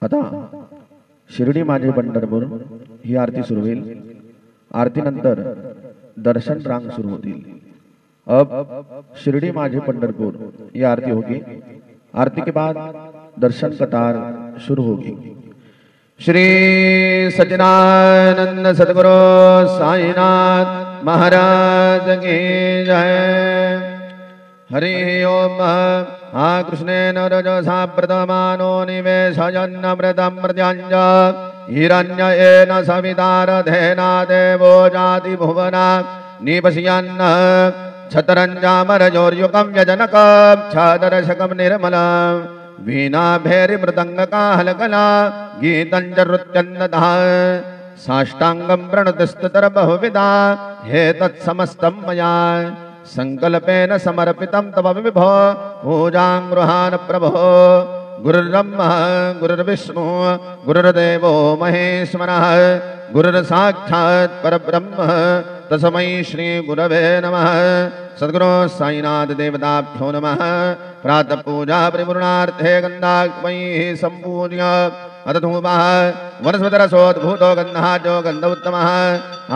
आता शिर्डी माझे पंढरपूर ही आरती सुरू होईल। आरतीनंतर दर्शन रांग सुरू होतील। अब शिर्डी माझे पंढरपुर ये आरती होगी। आरती के बाद दर्शन कतार शुरू होगी। श्री सच्चिदानंद सद्गुरु साईनाथ महाराज की जय। हरि ओम। आ कृष्णेन रजसा प्रथमानो निवेशयन्नमृतं प्रत्यांज हिरण्येन सवितारधेना देवो जाति भुवना निपश्यन्न छतरञ्जामरजोर्युकं व्यजनकं छादरशकं निर्मलं वीणाभैर्मृदङ्गकाहलकला गीतञ्जनृत्यन्दतः साष्टाङ्गं प्रणतस्तुतर बहुविधा हे तत्समस्तं मया संकल्पेन समर्पितं तव विभो पूजां गृहाण प्रभो। गुरुर्ब्रह्मा गुरुर्विष्णु गुरुर्देवो महेश्वरः गुरुर्साक्षात् परब्रह्म तस्मै श्री गुरवे नमः। सद्गुरु साईनाथ देवताभ्यो नमः। प्रातः पूजा परिपूर्णार्थे गन्धाग्मैः सम्पूज्य अदधूमः वनस्पतिरसोद्भूतो गन्धः जो गन्ध उत्तमः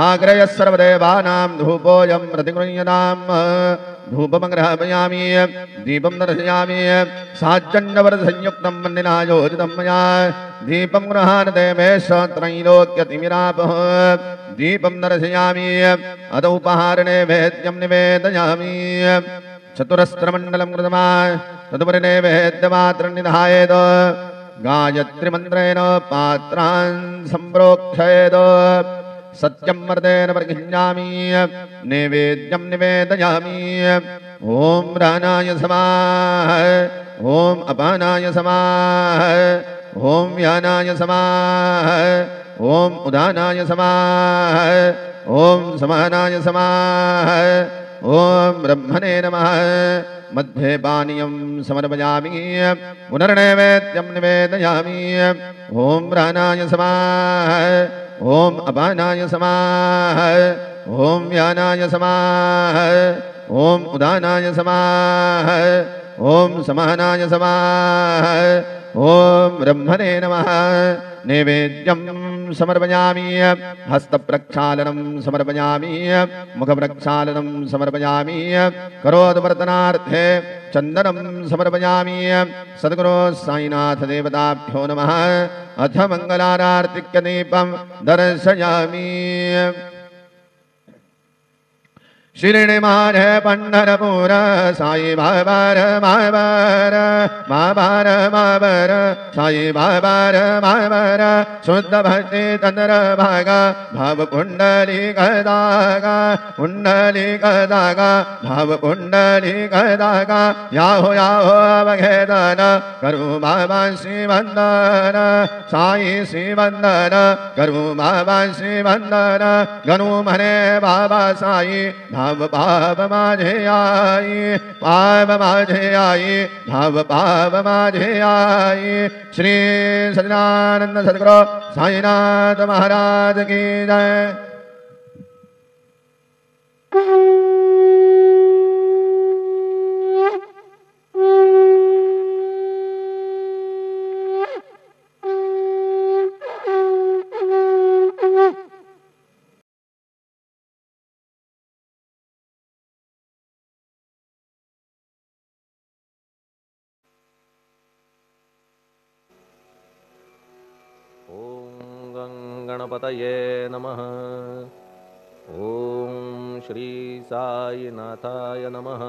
आग्रयः सर्वदेवानां धूपोऽयं प्रतिगृह्यताम्। धूपमग्रहपयामि दीपं दर्शयामि साज्जन्यवरसंयुक्तं मन्दिनायोजितं मया दीपं गृहाणते मे त्रैलोक्यतिमिरापः दीपं दर्शयामि अद उपहारणे वेद्यं निवेदयामि। चतुरस्त्रमण्डलं कृत्वा तदुपरि नैवेद्यमात्रं निधायेत् गायत्रीमन्त्रेण पात्रान् सम्प्रोक्षयेत् सत्यं मर्देन परिगृह्णामि नैवेद्यं निवेदयामि। ओम प्राणाय समाः ओम अपानाय समाः ओम व्यानाय समाः ओम उदानाय समाः ओम समानाय समाः ओम ब्रह्मणे नमः। मध्ये पानीयं समर्पयामि पुनर्नैवेद्यं निवेदयामि। ओम प्राणाय समाः ओम अपानाय समाः ओम व्यानाय समाः ओम उदानाय समाः ओम समानाय समाः ओम ब्रह्मणे नमः। नैवेद्यं समर्पयामि हस्तप्रक्षालनं समर्पयामि मुखप्रक्षालनं समर्पयामि करोदवर्तनार्थे चन्दनं समर्पयामि। सद्गुरो साईनाथ देवताभ्यो नमः। अथ मङ्गलारार्तिक्यदीपं दर्शयामि। शिरडी माझे पंढरपूर साई बाबार माबार माबार माबार साई बाबार माबार शुद्ध भक्ति तंद्र भागा भाव कुंडली कदागा कुंडली कदागा भाव कुंडली कदागा याहो याहो अवघेदन करू बाबा श्री वंदन साई श्री वंदन करू बाबा श्री वंदन गणू मने बाबा साई भाव पाप माझे आई पाप माझे आई भाव पाप माझे आई। श्री सच्चिदानंद सद्गुरु साईनाथ महाराज की जय। गणपतये नमः। ओम श्री साईनाथाय नमः।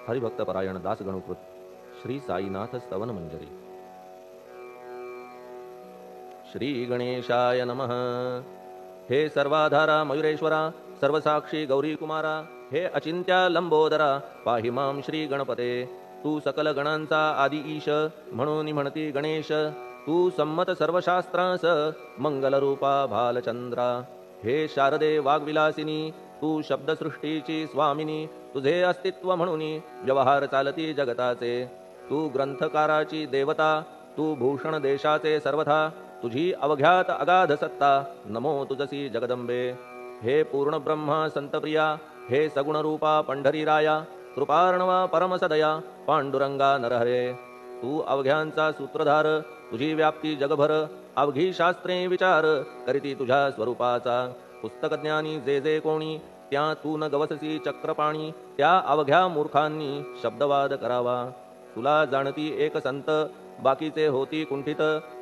हरिभक्तपरायण दास गणुकृत श्री साईनाथ स्तवन मंजरी। श्री गणेशाय नमः। हे सर्वाधारा मयुरेश्वरा सर्वसाक्षी गौरी कुमारा हे अचिंत्या लंबोदरा पाहि मां श्री गणपते। तू सकल गणांचा आदि ईश म्हणून म्हणती गणेश। तू संमत सर्वशास्त्रांस मंगलरूपा भालचंद्रा। हे शारदे वाग्विलासिनी तू शब्दसृष्टीची स्वामिनी। तुझे अस्तित्व म्हणून व्यवहार चालती जगताचे। तू ग्रंथकाराची देवता तू भूषण देशाचे सर्वथा। तुझी अवघ्यात अगाध सत्ता नमो तुझसी जगदंबे। हे पूर्ण ब्रह्मा संतप्रिया हे सगुण रूपा पंढरीराया। कृपार्णवा परमसदया पांडुरंगा नरहरे। तू अवघ्यांचा सूत्रधार, तुझी व्याप्ती जगभर, अवघी शास्त्रे विचार करीती तुझ्या स्वरूपाचा. पुस्तक ज्ञानी जे जे कोणी, त्या तू न गवससी चक्रपाणी, त्या अवघ्या मूर्खांनी शब्दवाद करावा. तुला जाणती एक संत, बाकीचे होती कुंठित,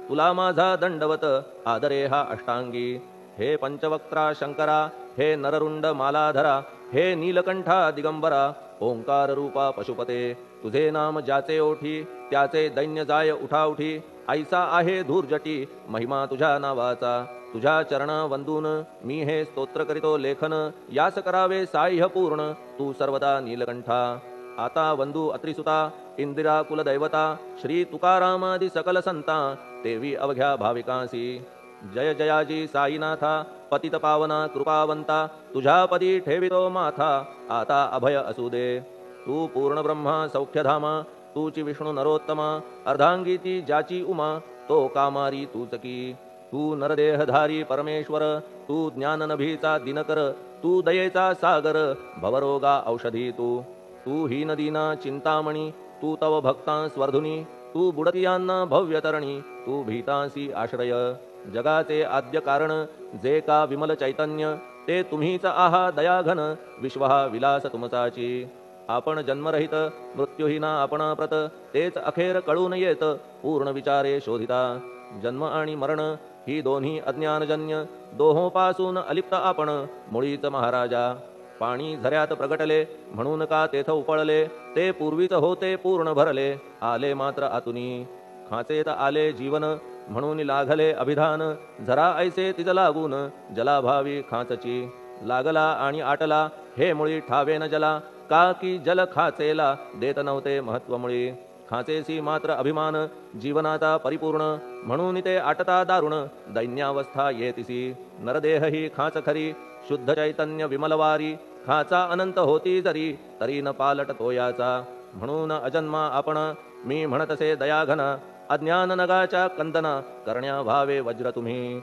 तुला माझा दंडवत आदरे हा अष्टांगी. हे पंचवक्त्रा शंकरा, हे नररुंड मालाधरा, हे नीलकंठा दिगंबरा, ओंकार रूपा पशुपते. तुझे नाम ज्याचे ओठी, त्याचे दैन्य जाय उठाउठी. ऐसा आहे धूर्जटी महिमा तुझ्या नावाचा. तुझ्या चरणा वंदून मी हे स्तोत्र करीतो लेखन, यास करावे साह्य पूर्ण तू सर्वदा नीलकंठा. आता वंदू अत्रिसुता, इंदिरा कुलदैवता, श्री तुकारामादि सकल संता, देवी अवघ्या भाविकांसी. जय जयाजी साईनाथा, पतित पावना कृपावंता, तुझ्या पदी ठेवितो माथा, आता अभय असू दे. तू पूर्ण ब्रह्मा सौख्यधामा, तूची विष्णू नरोत्तमा, अर्धांगी ती ज्याची उमा, तो कामारी तूच की. तू नरदेहधारी परमेश्वर, तू ज्ञाननभीचा दिनकर, तू दयेचा सागर, भवरोगा औषधी तू. तू हीन दीना चिंतामणी, तू तव भक्तां स्वर्धुनी, तू बुडतियांना भव्यतरणी, तू भीतांसी आश्रय. जगाचे आद्य कारण जे का विमल चैतन्य, ते तुम्हीच आहा दयाघन, विश्व हा विलास तुमचाची. आपण जन्मरहित मृत्यूहीना आपण प्रत, तेच अखेर कळून येत पूर्ण विचारे शोधिता. जन्म आणि मरण ही दोन्ही अज्ञानजन्य, दोहोपासून अलिप्त आपण मुळीच महाराजा. पाणी झऱ्यात प्रगटले म्हणून का तेथ उपळले, ते पूर्वीच होते पूर्ण भरले, आले मात्र आतुनी. खाचेत आले जीवन म्हणून लागले अभिधान, झरा ऐसे तिज लागून जलाभावी खाचची. लागला आणि आटला हे मुळी ठावेन जला, का की जल खाचेला देत नव्हते महत्व मुळी. खाचेसी मात्र अभिमान जीवनाता परिपूर्ण, म्हणून ते आटता दारुण दैन्यावस्था येतिसी. नरदेह ही खाच खरी, शुद्ध चैतन्य विमलवारी, खाचा अनंत होती जरी तरी न पालट तोयाचा. म्हणून अजन्मा आपण मी म्हणतसे दयाघन, अज्ञान नगाच्या कंदना करण्या व्हावे वज्र तुम्ही.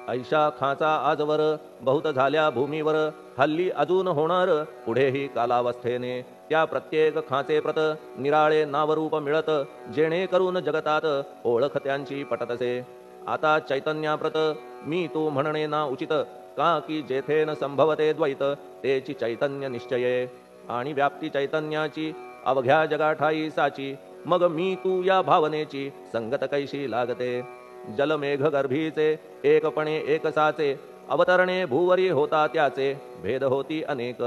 ऐशा खाचा आजवर बहुत झाल्या भूमीवर, हल्ली अजून होणार पुढेही कालावस्थेने. त्या प्रत्येक खाचे प्रत निराळे नावरूप मिळत, जेणे करून जगतात ओळख त्यांची पटतसे. आता चैतन्याप्रत मी तू म्हणणे ना उचित, का की जेथे न संभवते द्वैत तेची चैतन्य निश्चये. आणि व्याप्ती चैतन्याची अवघ्या जगाठाई साची, मग मी तू या भावनेची संगत कैशी लागते. जलमेघ गर्भीचे एकपणे एकसाचे, अवतरणे भूवरी होता त्याचे भेद होती अनेक.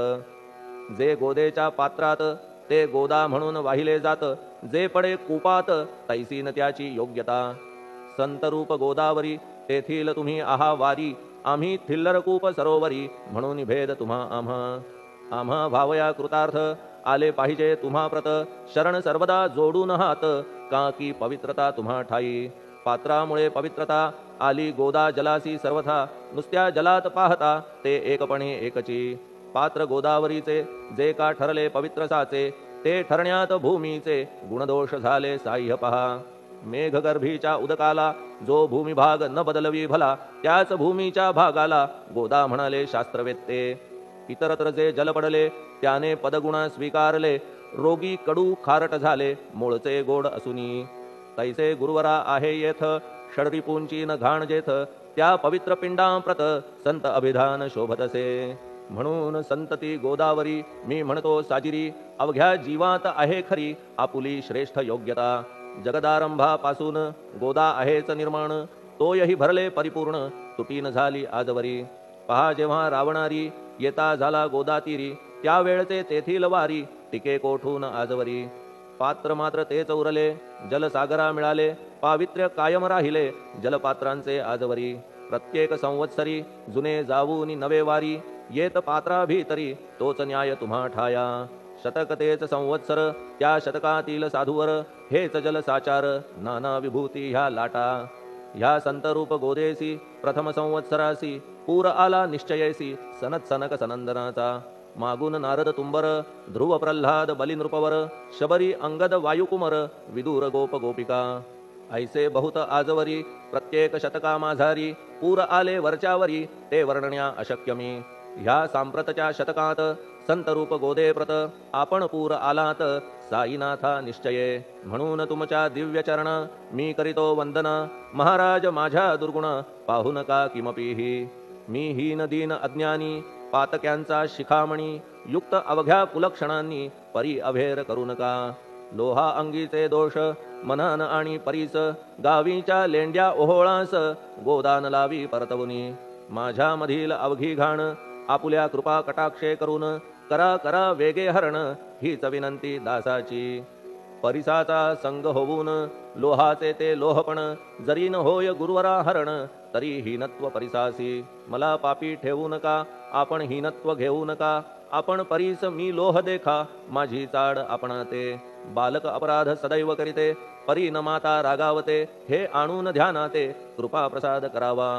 जे गोदेच्या पात्रात ते गोदा म्हणून वाहिले जात, जे पडे कुपात तैसी न त्याची योग्यता. संतरूप गोदावरी तेथील तुम्ही आहा वारी, आम्ही थिल्लरकूप सरोवरी म्हणून भेद तुम्हा आम्हा. आम्हा भावया कृतार्थ आले पाहिजे तुम्हा प्रत, शरण सर्वदा जोडून हात, का की पवित्रता तुम्हा ठाई. पात्रामुळे पवित्रता आली गोदा जलासी सर्वथा, नुसत्या जलात पाहता ते एकपणे एकची. पात्र गोदावरीचे जे का ठरले पवित्र साचे, ते ठरण्यात भूमीचे गुणदोष झाले साह्य पहा. मेघगर्भीच्या उदकाला जो भूमिभाग न बदलवी भला, त्याच भूमीच्या भागाला गोदा म्हणाले शास्त्रवेत्ते. इतरत्र जे जल पडले त्याने पदगुणा स्वीकारले, रोगी कडू खारट झाले मूळचे गोड असुनी. तैसे गुरुवरा आहे येथ, षडरिपूंची न घाण जेथ, त्या पवित्र पिंडांप्रत संत अभिधान शोभतसे. म्हणून संतती गोदावरी मी म्हणतो साजिरी, अवघ्या जीवात आहे खरी आपुली श्रेष्ठ योग्यता. जगदारंभापासून गोदा आहेच निर्माण, तोयही भरले परिपूर्ण तुटीन झाली आजवरी. पहा जेव्हा रावणारी येता झाला गोदातीरी, त्यावेळचे तेथील वारी टिके कोठून आजवरी. पात्र मात्र तेच उरले जलसागरा मिळाले, पावित्र्य कायम राहिले जलपात्रांचे आजवरी. प्रत्येक संवत्सरी जुने जाऊन नवे वारी, येत पात्रा भीतरी तोच न्याय तुम्हा ठाया. शतक तेच संवत्सर त्या शतकातील साधूवर, हेच जल साचार नाना विभूती ह्या लाटा. ह्या संतरूप गोदेसी प्रथम संवत्सरासी, पूर आला निश्चयेसी सनत सनक सनंदनाचा. मागून नारद तुंबर, ध्रुव प्रल्हाद बलिनृपवर, शबरी अंगद वायुकुमर, विदूर गोप गोपिका. ऐसे बहुत आजवरी प्रत्येक शतका माझारी, पूर आले वरच्यावरी ते वर्णण्या अशक्य मी. ह्या सांप्रतच्या शतकात संतरूप गोदे प्रत आपण पूर आलात साईनाथा निश्चये. म्हणून तुमच्या दिव्य चरण मी करीतो वंदन. महाराज माझ्या दुर्गुण पाहू नका किमपीही. मी हीन दीन अज्ञानी पातक्यांचा शिखामणी युक्त अवघ्या कुलक्षणांनी परी अभेर करू नका. लोहा अंगीचे दोष मनन आणि परीस गावीच्या लेंड्या ओहोळास गोदान लावी परतवुनी. माझ्या मधील अवघी घाण आपुल्या कृपा कटाक्षे करून करा करा वेगे हरण हीच विनंती दासाची. परिसाचा संग होऊन लोहाचे ते लोहपण जरी न होय गुरुवरा हरण तरी हीनत्व परिसासी. मला पापी ठेवू नका आपण हीनत्व घेऊ नका. आपण परीस मी लोह देखा माझी चाड आपणाते. बालक अपराध सदैव करीते परी न माता रागावते. हे आणून ध्यानाते कृपा प्रसाद करावा.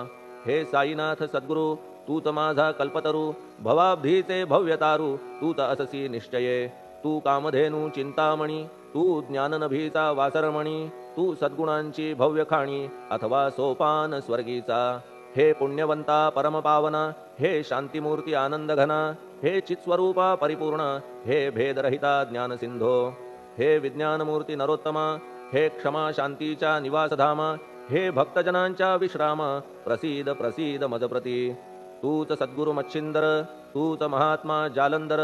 हे साईनाथ सद्गुरु तूच माझा कल्पतरू. भवाब्धीचे भव्यतारू तूच अससी निश्चये. तू कामधेनू चिंतामणी तू ज्ञाननभीचा वासरमणी. तू सद्गुणांची भव्य खाणी अथवा सोपान स्वर्गीचा. हे पुण्यवंता परमपावना हे शांतिमूर्ती आनंदघना. हे चित्स्वरूपा परिपूर्ण हे भेदरहिता ज्ञानसिंधो. हे विज्ञानमूर्ती नरोत्तमा हे क्षमा शांतीच्या निवासधामा. हे भक्तजनांच्या विश्राम प्रसीद प्रसीद मजप्रती. तूच सद्गुरु मच्छिंदर तूच महात्मा जालंधर.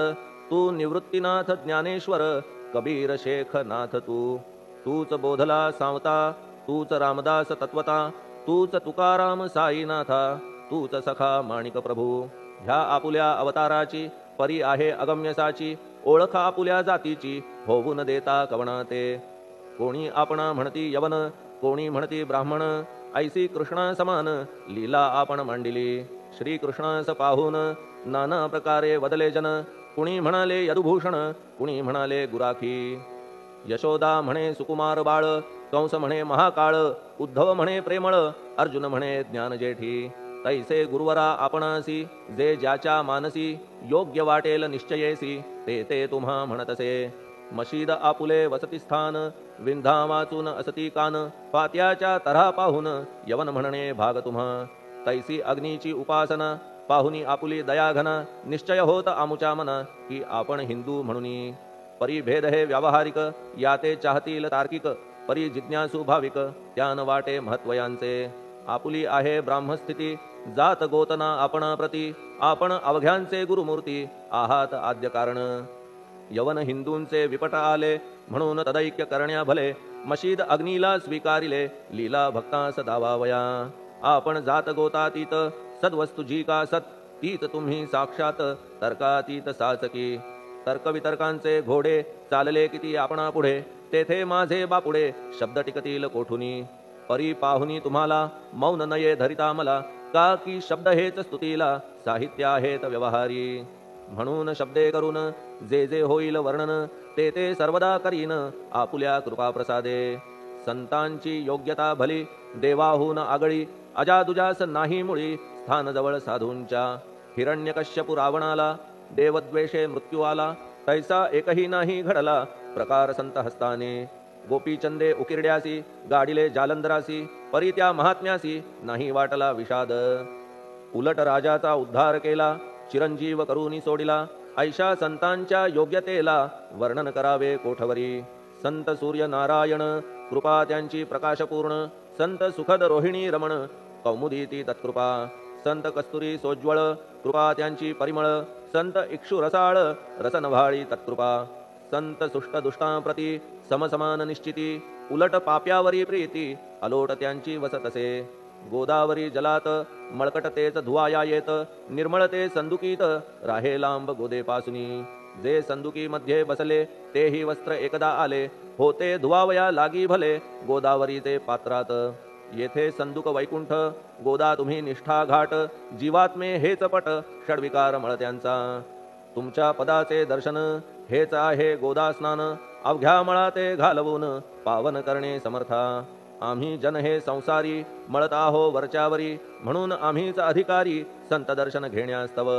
तू निवृत्तीनाथ ज्ञानेश्वर कबीर शेख नाथ तू. तूच बोधला सावता तूच रामदास तत्वता. तूच तुकाराम साईनाथा तूच सखा माणिक प्रभू. ह्या आपुल्या अवताराची परी आहे अगम्यसाची. ओळख आपुल्या जातीची होऊन देता कवणाते. कोणी आपणा म्हणती यवन कोणी म्हणती ब्राह्मण. ऐसी कृष्णा समान लीला आपण मांडिली. श्री कृष्णास पाहून नाना प्रकारे वदले जन. कुणी म्हणाले यदुभूषण कुणी म्हणाले गुराखी. यशोदा म्हणे सुकुमार बाळ. कंस म्हणे महाकाळ. उद्धव म्हणे प्रेमळ. अर्जुन म्हणे ज्ञानजेठी. तैसे गुरुवरा आपणासी जे ज्याच्या मानसी. योग्य वाटेल निश्चयेसी ते ते तुम्हा म्हणतसे. मशीद आपुले वसतिस्थान विंधा वाचून असती कान. पात्याच्या तऱ्हा पाहून यवन म्हणणे भाग तुम्हा. तैसी अग्नीची उपासना पाहुनी आपुली दयाघना. निश्चय होत आमुच्या मना की आपण हिंदू म्हणूनी. परी भेद हे व्यावहारिक याते चाहतील तार्किक. परी जिज्ञासू भाविक त्यान वाटे महत्वयांचे. आपुली आहे ब्राह्मस्थिती जात गोतना आपणा प्रती. आपण अवघ्यांचे गुरुमूर्ती आहात आद्य कारण. यवन हिंदूंचे विपट आले म्हणून तदैक्य करण्या भले. मशीद अग्नीला स्वीकारिले लीला भक्तास दावावया. आपण जात गोतातीत सद्वस्तु जी का सत. तीत तुम्ही साक्षात तर्कातीत साचकी. तर्कवितर्कांचे घोडे चालले किती आपणा पुढे. तेथे माझे बापुडे शब्द टिकतील कोठुनी. परी पाहुनी तुम्हाला मौन नये धरिता मला. का की शब्द हेच स्तुतीला साहित्य आहेत व्यवहारी. म्हणून शब्दे करून जे जे होईल वर्णन ते ते सर्वदा करीन आपुल्या कृपाप्रसादे. संतांची योग्यता भली देवाहून आगळी. अजादुजास नाही मुळी स्थान जवळ साधूंच्या. हिरण्यकश्यपु रावणाला देवद्वेषे मृत्यू आला. तैसा एकही नाही घडला प्रकार संत हस्ताने. गोपीचंदे उकिरड्यासी गाडिले जालंधरासी. परी त्या महात्म्यासी नाही वाटला विषाद. उलट राजाचा उद्धार केला चिरंजीव करूनी सोडिला. ऐशा संतांच्या योग्यतेला वर्णन करावे कोठवरी. संत सूर्य नारायण कृपा त्यांची प्रकाशपूर्ण. संत सुखद रोहिणी रमण कौमुदीती तत्कृपा. संत कस्तुरी सोज्वळ कृपा त्यांची परिमळ. संत इक्षु रसाळ रसनभाळी तत्कृपा. संत सुष्ट दुष्टांप्रती समसमान निश्चिती. उलट पाप्यावरी प्रीती अलोट त्यांची वसतसे. गोदावरी जलात मळकट तेच धुवाया येत. निर्मळ ते संदुकीत राहे लांब गोदेपासुनी. जे संदुकी मध्ये बसले तेही वस्त्र एकदा आले. होते धुवावया लागी भले गोदावरीचे पात्रात. येथे संदुक वैकुंठ गोदा तुम्ही निष्ठा घाट. जीवात्मे हेच पट षडविकार मळत्यांचा. तुमच्या पदाचे दर्शन हेच आहे गोदा स्नान. अवघ्या मळाते घालवून पावन करणे समर्था. आम्ही जन हे संसारी मळत आहो वरच्यावरी. म्हणून आम्हीच अधिकारी संत दर्शन घेण्यास्तव.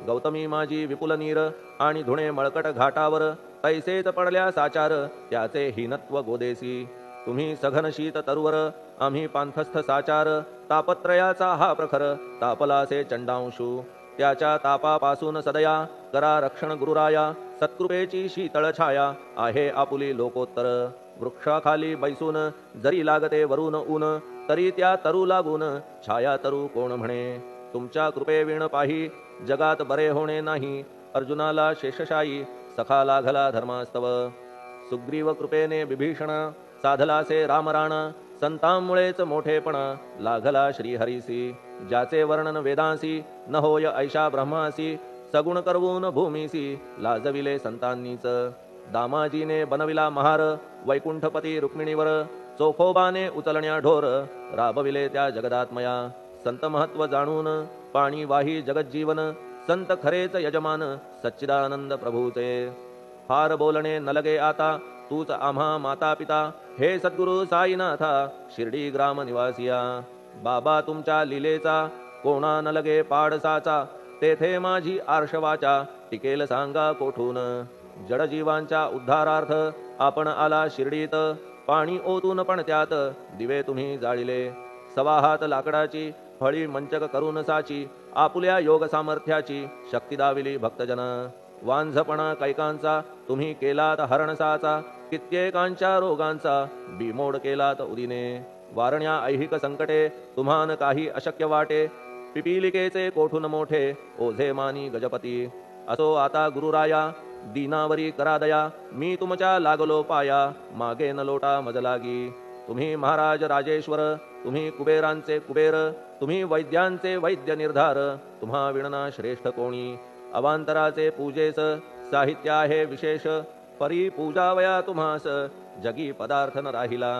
गौतमी माझी विपुल नीर आणि धुणे मळकट घाटावर. तैसेच पडल्या साचार त्याचे हीनत्व गोदेसी. तुम्ही सघन शीत तरुवर आम्ही पांथस्थ साचार. तापत्रयाचा हा प्रखर तापलासे चंडांशू. त्याच्या तापापासून सदया करा रक्षण गुरुराया. सत्कृपेची शीतळ छाया आहे आपुली लोकोत्तर. वृक्षाखाली बैसून जरी लागते वरून ऊन, तरी त्या तरू लागून छाया तरू कोण म्हणे. तुमच्या कृपेविण पाही जगात बरे होणे नाही. अर्जुनाला शेषशायी सखा लागला धर्मास्तव. सुग्रीव कृपेने विभीषण साधलासे रामराण. संतांमुळेच मोठेपणा लागला श्रीहरीसी. ज्याचे वर्णन वेदांसी न होय ऐशा ब्रह्मासी. सगुण करवून भूमीसी लाजविले संतांनीच. दामाजीने बनविला महार वैकुंठपती रुक्मिणीवर. चोखोबाने उचलण्या ढोर राबविले त्या जगदात्मया. संत महत्व जाणून पाणी वाही जगज्जीवन. संत खरेच यजमान सच्चिदानंद प्रभूचे. फार बोलणे न लगे आता तूच आम्हा माता पिता. हे सद्गुरु साईनाथा शिर्डी ग्राम निवासिया. बाबा तुमच्या लीलेचा कोणा न लगे पाडसाचा. तेथे माझी आर्षवाचा टिकेल सांगा कोठून. जडजीवांच्या उद्धारार्थ आपण आला शिर्डीत. पाणी ओतून पण त्यात दिवे तुम्ही जाळिले. सवा हात लाकडाची फळी मंचक करून साची. आपुल्या योग सामर्थ्याची शक्ती दाविली भक्तजन. वांझपणा कैकांचा तुम्ही केलात हरणसाचा. कित्येकांच्या रोगांचा बिमोड केलात उदिने. वारण्या ऐहिक संकटे तुम्हान काही अशक्य वाटे. पिपीलिकेचे कोठून मोठे ओझे मानी गजपती. असो आता गुरुराया दीनावरी करा दया. मी तुमच्या लागलो पाया मागे न लोटा मज लागी. तुम्ही महाराज राजेश्वर तुम्ही कुबेरांचे कुबेर. तुम्ही वैद्यांचे वैद्य निर्धार. तुम्हा विणना श्रेष्ठ कोणी. अवांतराचे पूजेस साहित्य आहे विशेष. परी पूजावया तुम्हास जगी पदार्थ न राहिला.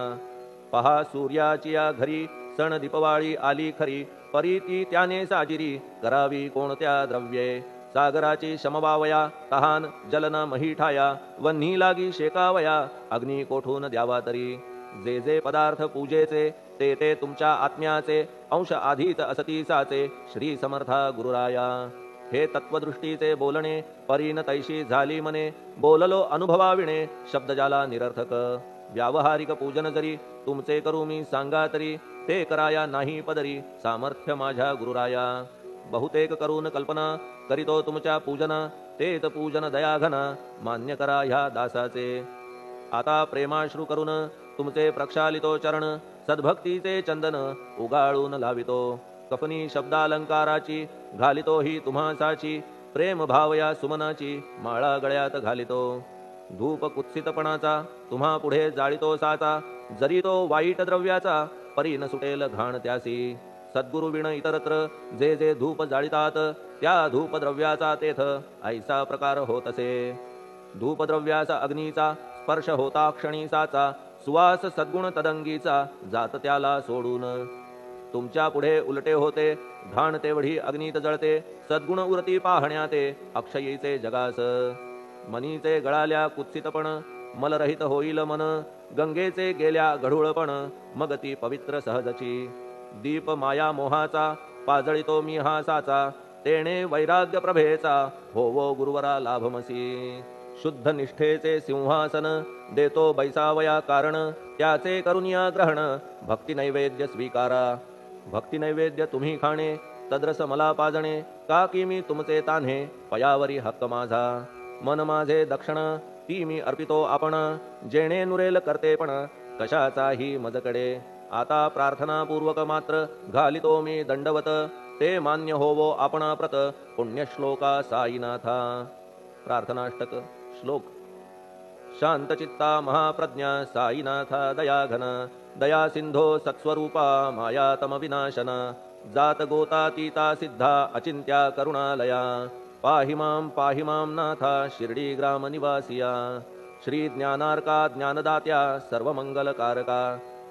पहा सूर्याची या घरी सण दीपवाळी आली खरी. परी ती त्याने साजिरी करावी कोणत्या द्रव्ये. सागराची शमवावया तहान जलन मही ठाया. वन्ही लागी शेकावया अग्नी कोठून द्यावा तरी. जे जे पदार्थ पूजेचे ते ते तुमच्या आत्म्याचे. अंश आधीच असतीसाचे श्री समर्था गुरुराया. हे तत्वदृष्टीचे बोलणे परीन तैशी झाली मने. बोललो अनुभवाविणे शब्द जाला निरर्थक. व्यावहारिक पूजन जरी तुमचे करू मी सांगा तरी. ते कराया नाही पदरी सामर्थ्य माझ्या गुरुराया. बहुतेक करून कल्पना करीतो तुमच्या पूजना. तेच पूजन दयाघन मान्य करा ह्या दासाचे. आता प्रेमाश्रू करून तुमचे प्रक्षालितो चरण. सद्भक्तीचे चंदन उगाळून लावितो. कफनी शब्दालंकाराची घालितो ही तुम्हासाची. प्रेम भावया सुमनाची माळा गळ्यात घालितो. धूप कुत्सितपणाचा तुम्हा पुढे जाळितो साचा. जरी तो वाईट द्रव्याचा परी न सुटेल घाण त्यासी. सद्गुरु विण इतरत्र जे जे धूप जाळितात त्या धूप द्रव्याचा तेथ ऐसा प्रकार होतसे. धूपद्रव्याचा अग्नीचा स्पर्श होता क्षणी साचा. सुवास सद्गुण तदंगीचा जात त्याला सोडून. तुमच्या पुढे उलटे होते घाण तेवढी अग्नीत जळते. सद्गुण उरती पाहण्याते अक्षयीचे जगास. मनीचे गळाल्या कुत्सितपण मलरहित होईल मन. गंगेचे गेल्या गढूळपण मग ती पवित्र सहजची. दीप माया मोहाचा पाजळितो मी हा साचा. तेणे वैराग्य प्रभेचा होवो गुरुवरा लाभमसी. शुद्ध निष्ठेचे सिंहासन देतो बैसावया कारण. त्याचे करुनिया ग्रहण भक्ती नैवेद्य स्वीकारा. भक्ती नैवेद्य तुम्ही खाणे तद्रस मला पाजणे. का की मी तुमचे तान्हे पयावरी हक्क माझा. मन माझे दक्षिण ती मी अर्पितो आपण. जेणे नुरेल करतेपण कशाचाही मजकडे. आता प्रार्थनापूर्वक मात्र घालितो मी दंडवत. ते मान्य होवो आपणा प्रत पुण्यश्लोका साईनाथा. प्रार्थनाष्टक श्लोक. शांतचित्ता महाप्रज्ञा साईनाथा दयाघन. दया सिंधो सत्स्वरूपा मायातम विनाशन. जात गोतातीता सिद्धा अचिंत्या करुणालया. पाहि मां नाथा शिर्डी ग्राम निवासिया. श्री ज्ञानार्का ज्ञानदात्या सर्वमंगलकारका.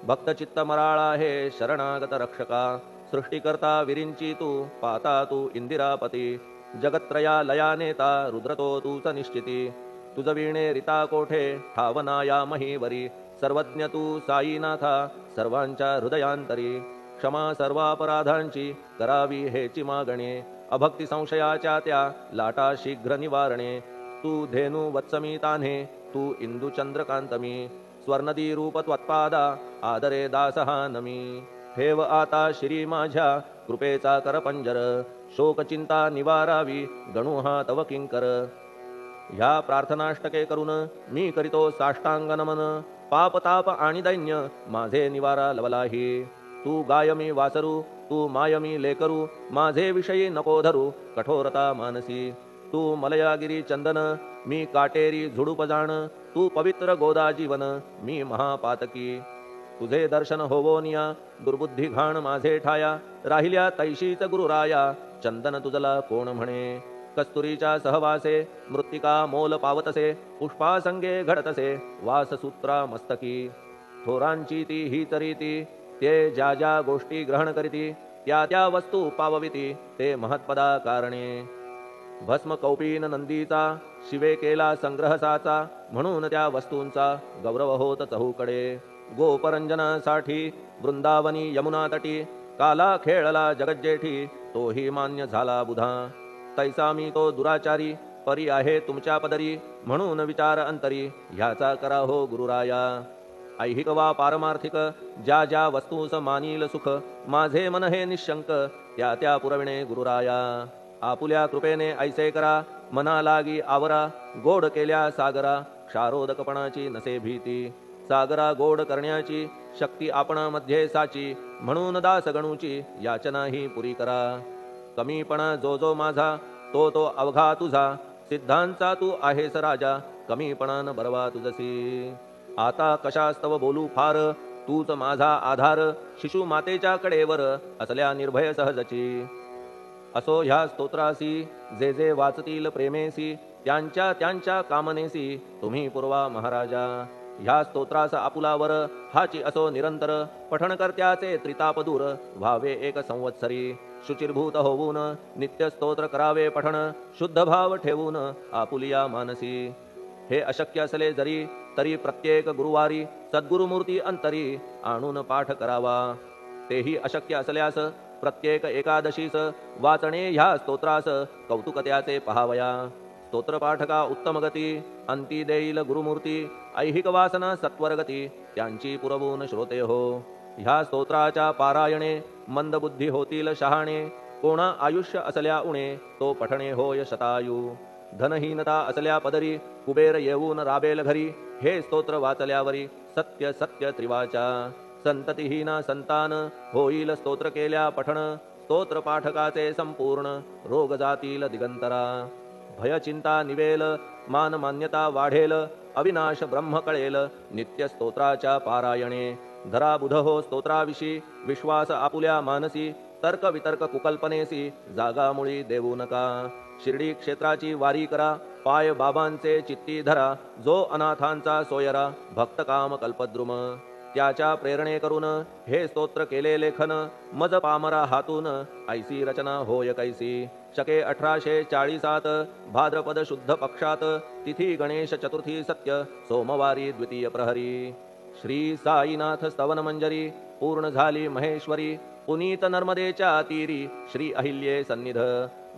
भक्तचित्त मराळा हे शरणागत रक्षका. सृष्टिकर्ता विरिंची तू पाता तू इंदिरापती. जगत्त्रया लया नेता रुद्रतो तूच निश्चिती. तुझ वीणे रिता कोठे ठावनाया महीवरी. सर्वज्ञ तू साईनाथा सर्वांच्या हृदयांतरी. क्षमा सर्वापराधांची करावी हेची मागणे. अभक्ती संशयाच्या त्या लाटा शीघ्र निवारणे. तू धेनु वत्समी तान्हे तू इंदू चंद्रकांतमी. स्वर्णदी रूप त्वत्पादा आदरे दासहा नमी. ठेव आता श्री माझ्या कृपेचा कर पंजर शोक चिंता निवारावी गणू हा तव किंकर ह्या प्रार्थनाष्टके करून मी करीतो साष्टांग नमन पाप ताप आणि दैन्य माझे निवारा लवलाही तू गाय मी वासरू तू माय मी लेकरू माझे विषयी नको धरू कठोरता मानसी तू मलयागिरी चंदन मी काटेरी झुडूप जाण तू पवित्र गोदा जीवन मी महापातकी तुझे दर्शन होवोनिया दुर्बुद्धी घाण माझे ठाया राहिल्या तैशीच गुरुराया चंदन तुझला कोण म्हणे कस्तुरीच्या सहवासे मृत्तिका मोल पावतसे पुष्पासंगे घडतसे वाससूत्रा मस्तकी थोरांची ती ही चरिती ते ज्या ज्या गोष्टी ग्रहण करीती त्या त्या वस्तू पावविती ते महत्पदा कारणे भस्म कौपीन नंदीचा शिवे केला संग्रह साचा म्हणून त्या वस्तूंचा गौरव होत चहूकडे गोपरंजनासाठी वृंदावनी यमुना तटी काला खेळला जगज्जेठी तोही मान्य झाला बुधा तैसा मी तो दुराचारी परी आहे तुमच्या पदरी म्हणून विचार अंतरी ह्याचा करा हो गुरुराया ऐहिक वा पारमार्थिक ज्या ज्या वस्तूस मानील सुख माझे मन हे निशंक त्या त्या पुरविणे गुरुराया आपुल्या कृपेने ऐसे करा मना लागी आवरा गोड केल्या सागरा क्षारोदकपणाची नसे भीती सागरा गोड करण्याची शक्ती आपणामध्ये साची म्हणून दास गणूची याचना ही पुरी करा कमीपणा जो जो माझा तो तो अवघा तुझा सिद्धांचा तू आहेस राजा कमीपणान बरवा तुझसी आता कशास्तव बोलू फार तूच माझा आधार शिशु मातेच्या कडेवर असल्या निर्भय सहजची असो ह्या स्तोत्रासी जे जे वाचतील प्रेमेसी त्यांच्या त्यांच्या कामनेसी तुम्ही पूर्वा महाराजा ह्या स्तोत्रास आपुलावर हाची असो निरंतर पठणकर्त्याचे त्रिताप दूर व्हावे एक संवत्सरी शुचिर्भूत होऊन नित्य स्तोत्र करावे पठण शुद्ध भाव ठेवून आपुलिया मानसी हे अशक्य असले जरी तरी प्रत्येक गुरुवारी सद्गुरुमूर्ती अंतरी आणून पाठ करावा तेही अशक्य असल्यास प्रत्येक एकादशीस वाचणे ह्या स्तोत्रास कौतुकत्याचे पहावया स्तोत्रपाठका उत्तम गती अंती देईल गुरुमूर्ती ऐहिक वासना सत्वरगती त्यांची पुरवून श्रोते हो ह्या स्तोत्राच्या पारायणे मंदबुद्धी होतील शहाणे कोणा आयुष्य असल्या उणे तो पठणे होय शतायू धनहीनता असल्या पदरी कुबेर येऊन राबेल घरी हे स्तोत्र वाचल्यावरी सत्य सत्य त्रिवाचा संततिहीना संतान होईल स्तोत्र केल्या पठण स्तोत्र पाठकाचे संपूर्ण रोग जातील दिगंतरा भय चिंता निवेल मान मान्यता वाढेल अविनाश ब्रह्म कळेल नित्य स्तोत्राच्या पारायणे धरा बुध हो स्तोत्राविषयी विश्वास आपुल्या मानसी तर्क वितर्क कुकल्पनेसी जागामुळी देऊ नका शिर्डी क्षेत्राची वारी करा पाय बाबांचे चित्ती धरा जो अनाथांचा सोयरा भक्त काम कल्पद्रुम त्याच्या प्रेरणे करून हे स्तोत्र केले लेखन मज पामरा हातून ऐसी रचना होय कैसी शके 1840 भाद्रपद शुद्ध पक्षात तिथी गणेश चतुर्थी सत्य सोमवारी द्वितीय प्रहरी श्री साईनाथ स्तवन मंजरी पूर्ण झाली महेश्वरी पुनीत नर्मदेच्या तीरी श्री अहिल्ये सन्निध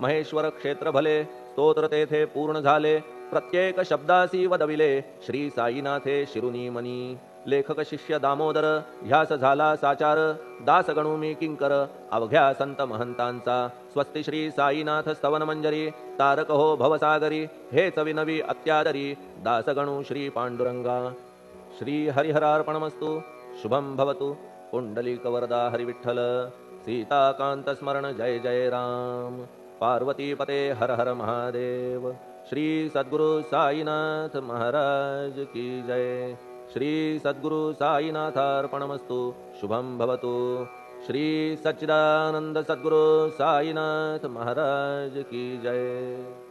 महेश्वर क्षेत्र भले स्तोत्र तेथे पूर्ण झाले प्रत्येक शब्दासी वदविले श्री साईनाथे शिरुनी मनी लेखक शिष्य दामोदर ह्यास झाला साचार दास गणू मी किंकर अवघ्या संत महंतांचा स्वस्ति श्री साईनाथ स्तवन मंजरी तारक हो भवसागरी हेच विनवी अत्यादरी दास गणू श्री पांडुरंगा श्री हरिहरार्पणमस्तु शुभम भवतु पुंडलिक वरदा हरिविठ्ठल सीताकांत स्मरण जय जय राम पार्वती पते हर हर महादेव श्री सद्गुरु साईनाथ महाराज की जय श्री सद्गुरु साईनाथार्पणमस्तु शुभम भवतु श्री सच्चिदानंद सद्गुरु साईनाथ महाराज की जय।